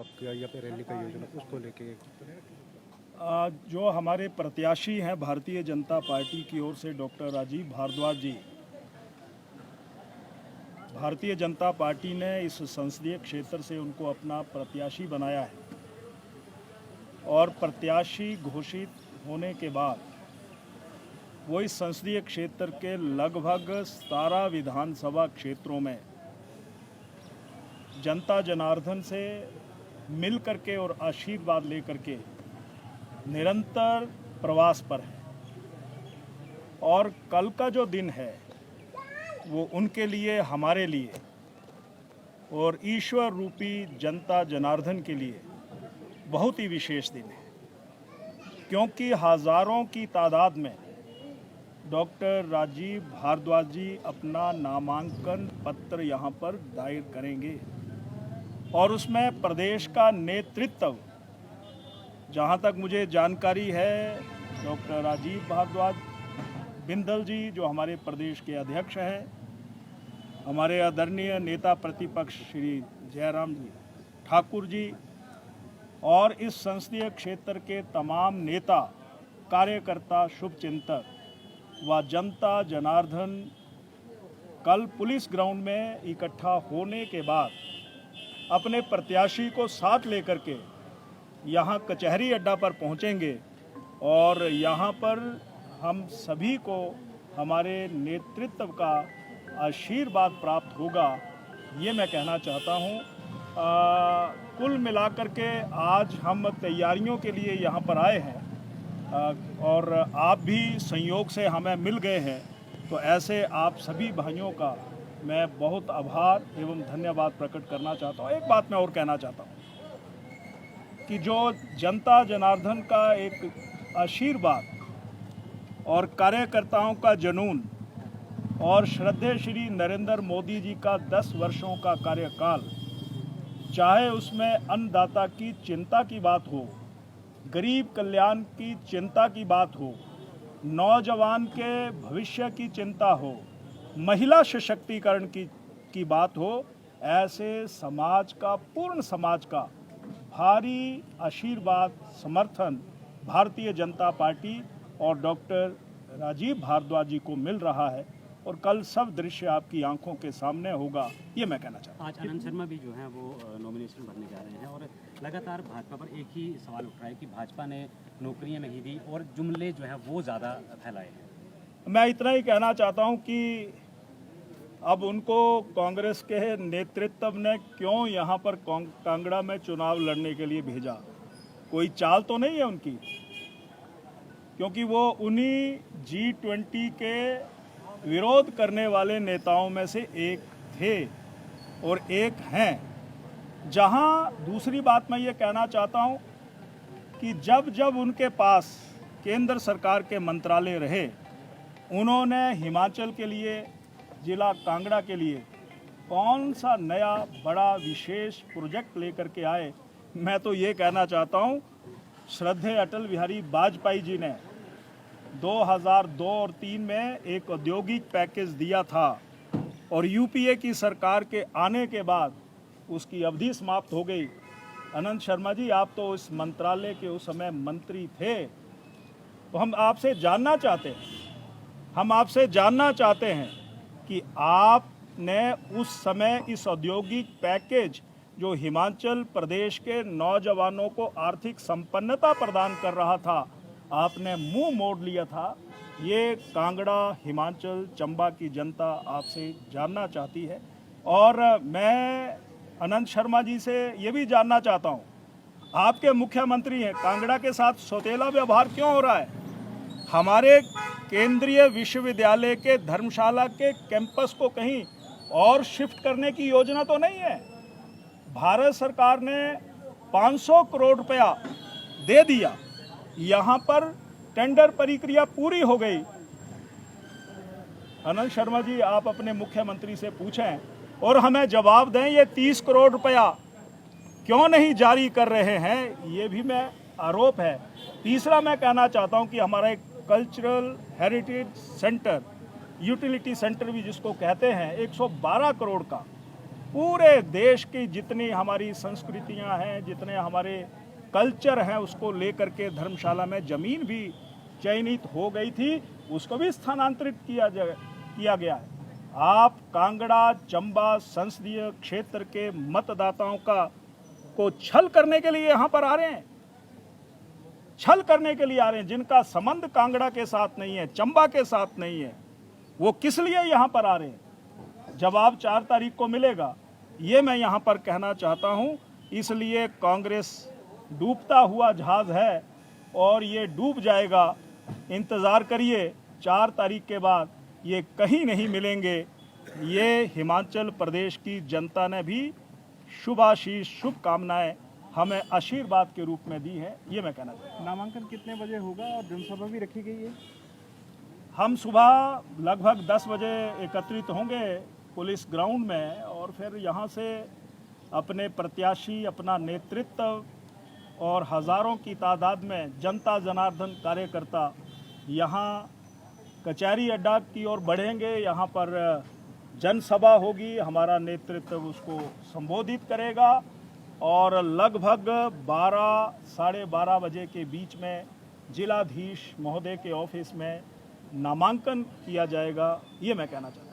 आपका या फिर रैली का योजना उसको लेके? जो हमारे प्रत्याशी हैं भारतीय जनता पार्टी की ओर से डॉक्टर राजीव भारद्वाज जी, भारतीय जनता पार्टी ने इस संसदीय क्षेत्र से उनको अपना प्रत्याशी बनाया है और प्रत्याशी घोषित होने के बाद वो इस संसदीय क्षेत्र के लगभग 17 विधानसभा क्षेत्रों में जनता जनार्दन से मिल करके और आशीर्वाद लेकर के निरंतर प्रवास पर है। और कल का जो दिन है वो उनके लिए, हमारे लिए और ईश्वर रूपी जनता जनार्दन के लिए बहुत ही विशेष दिन है, क्योंकि हजारों की तादाद में डॉक्टर राजीव भारद्वाज जी अपना नामांकन पत्र यहाँ पर दायर करेंगे और उसमें प्रदेश का नेतृत्व, जहाँ तक मुझे जानकारी है, डॉक्टर राजीव भारद्वाज बिंदल जी जो हमारे प्रदेश के अध्यक्ष हैं, हमारे आदरणीय नेता प्रतिपक्ष श्री जयराम जी ठाकुर जी और इस संसदीय क्षेत्र के तमाम नेता, कार्यकर्ता, शुभचिंतक व जनता जनार्दन कल पुलिस ग्राउंड में इकट्ठा होने के बाद अपने प्रत्याशी को साथ लेकर के यहाँ कचहरी अड्डा पर पहुँचेंगे और यहाँ पर हम सभी को हमारे नेतृत्व का आशीर्वाद प्राप्त होगा, ये मैं कहना चाहता हूँ। कुल मिलाकर के आज हम तैयारियों के लिए यहाँ पर आए हैं और आप भी संयोग से हमें मिल गए हैं, तो ऐसे आप सभी भाइयों का मैं बहुत आभार एवं धन्यवाद प्रकट करना चाहता हूँ। एक बात मैं और कहना चाहता हूँ कि जो जनता जनार्दन का एक आशीर्वाद और कार्यकर्ताओं का जुनून और श्रद्धेय श्री नरेंद्र मोदी जी का 10 वर्षों का कार्यकाल, चाहे उसमें अन्नदाता की चिंता की बात हो, गरीब कल्याण की चिंता की बात हो, नौजवान के भविष्य की चिंता हो, महिला सशक्तिकरण की बात हो, ऐसे समाज का, पूर्ण समाज का भारी आशीर्वाद, समर्थन भारतीय जनता पार्टी और डॉक्टर राजीव भारद्वाज जी को मिल रहा है और कल सब दृश्य आपकी आंखों के सामने होगा, ये मैं कहना चाहता हूँ। आज आनंद शर्मा भी जो हैं वो नॉमिनेशन भरने जा रहे हैं और लगातार भाजपा पर एक ही सवाल उठ रहा है कि भाजपा ने नौकरियां नहीं दी और जुमले जो हैं वो ज़्यादा फैलाए हैं। मैं इतना ही कहना चाहता हूँ कि अब उनको कांग्रेस के नेतृत्व ने क्यों यहाँ पर कांगड़ा में चुनाव लड़ने के लिए भेजा, कोई चाल तो नहीं है उनकी, क्योंकि वो उन्हीं G20 के विरोध करने वाले नेताओं में से एक थे और एक हैं। जहां दूसरी बात मैं ये कहना चाहता हूं कि जब जब उनके पास केंद्र सरकार के मंत्रालय रहे, उन्होंने हिमाचल के लिए, जिला कांगड़ा के लिए कौन सा नया बड़ा विशेष प्रोजेक्ट लेकर के आए। मैं तो ये कहना चाहता हूं, श्रद्धेय अटल बिहारी वाजपेयी जी ने 2002 और 3 में एक औद्योगिक पैकेज दिया था और यूपीए की सरकार के आने के बाद उसकी अवधि समाप्त हो गई। आनंद शर्मा जी, आप तो इस मंत्रालय के उस समय मंत्री थे, तो हम आपसे जानना चाहते हैं कि आपने उस समय इस औद्योगिक पैकेज जो हिमाचल प्रदेश के नौजवानों को आर्थिक संपन्नता प्रदान कर रहा था, आपने मुंह मोड़ लिया था। ये कांगड़ा, हिमाचल, चंबा की जनता आपसे जानना चाहती है और मैं आनंद शर्मा जी से ये भी जानना चाहता हूँ, आपके मुख्यमंत्री हैं, कांगड़ा के साथ सौतेला व्यवहार क्यों हो रहा है? हमारे केंद्रीय विश्वविद्यालय के धर्मशाला के कैंपस को कहीं और शिफ्ट करने की योजना तो नहीं है? भारत सरकार ने 500 करोड़ रुपया दे दिया, यहाँ पर टेंडर प्रक्रिया पूरी हो गई। आनंद शर्मा जी, आप अपने मुख्यमंत्री से पूछें और हमें जवाब दें, ये 30 करोड़ रुपया क्यों नहीं जारी कर रहे हैं, ये भी मैं आरोप है। तीसरा मैं कहना चाहता हूं कि हमारा एक cultural heritage centre, utility centre भी जिसको कहते हैं, 112 करोड़ का, पूरे देश की जितनी हमारी संस्कृतियां हैं, जितने हमारे कल्चर हैं, उसको लेकर के धर्मशाला में ज़मीन भी चयनित हो गई थी, उसको भी स्थानांतरित किया गया है। आप कांगड़ा चंबा संसदीय क्षेत्र के मतदाताओं को छल करने के लिए यहाँ पर आ रहे हैं, छल करने के लिए आ रहे हैं। जिनका संबंध कांगड़ा के साथ नहीं है, चंबा के साथ नहीं है, वो किस लिए यहाँ पर आ रहे हैं? जवाब 4 तारीख को मिलेगा, ये मैं यहाँ पर कहना चाहता हूँ। इसलिए कांग्रेस डूबता हुआ जहाज है और ये डूब जाएगा। इंतज़ार करिए, 4 तारीख के बाद ये कहीं नहीं मिलेंगे। ये हिमाचल प्रदेश की जनता ने भी शुभाशीष शुभकामनाएं हमें आशीर्वाद के रूप में दी है, ये मैं कहना चाहता हूँ। नामांकन कितने बजे होगा और जनसभा भी रखी गई है? हम सुबह लगभग 10 बजे एकत्रित होंगे पुलिस ग्राउंड में और फिर यहाँ से अपने प्रत्याशी, अपना नेतृत्व और हज़ारों की तादाद में जनता जनार्दन कार्यकर्ता यहाँ कचहरी अड्डा की ओर बढ़ेंगे। यहाँ पर जनसभा होगी, हमारा नेतृत्व उसको संबोधित करेगा और लगभग 12 साढ़े 12 बजे के बीच में जिलाधीश महोदय के ऑफिस में नामांकन किया जाएगा, ये मैं कहना चाहता हूँ।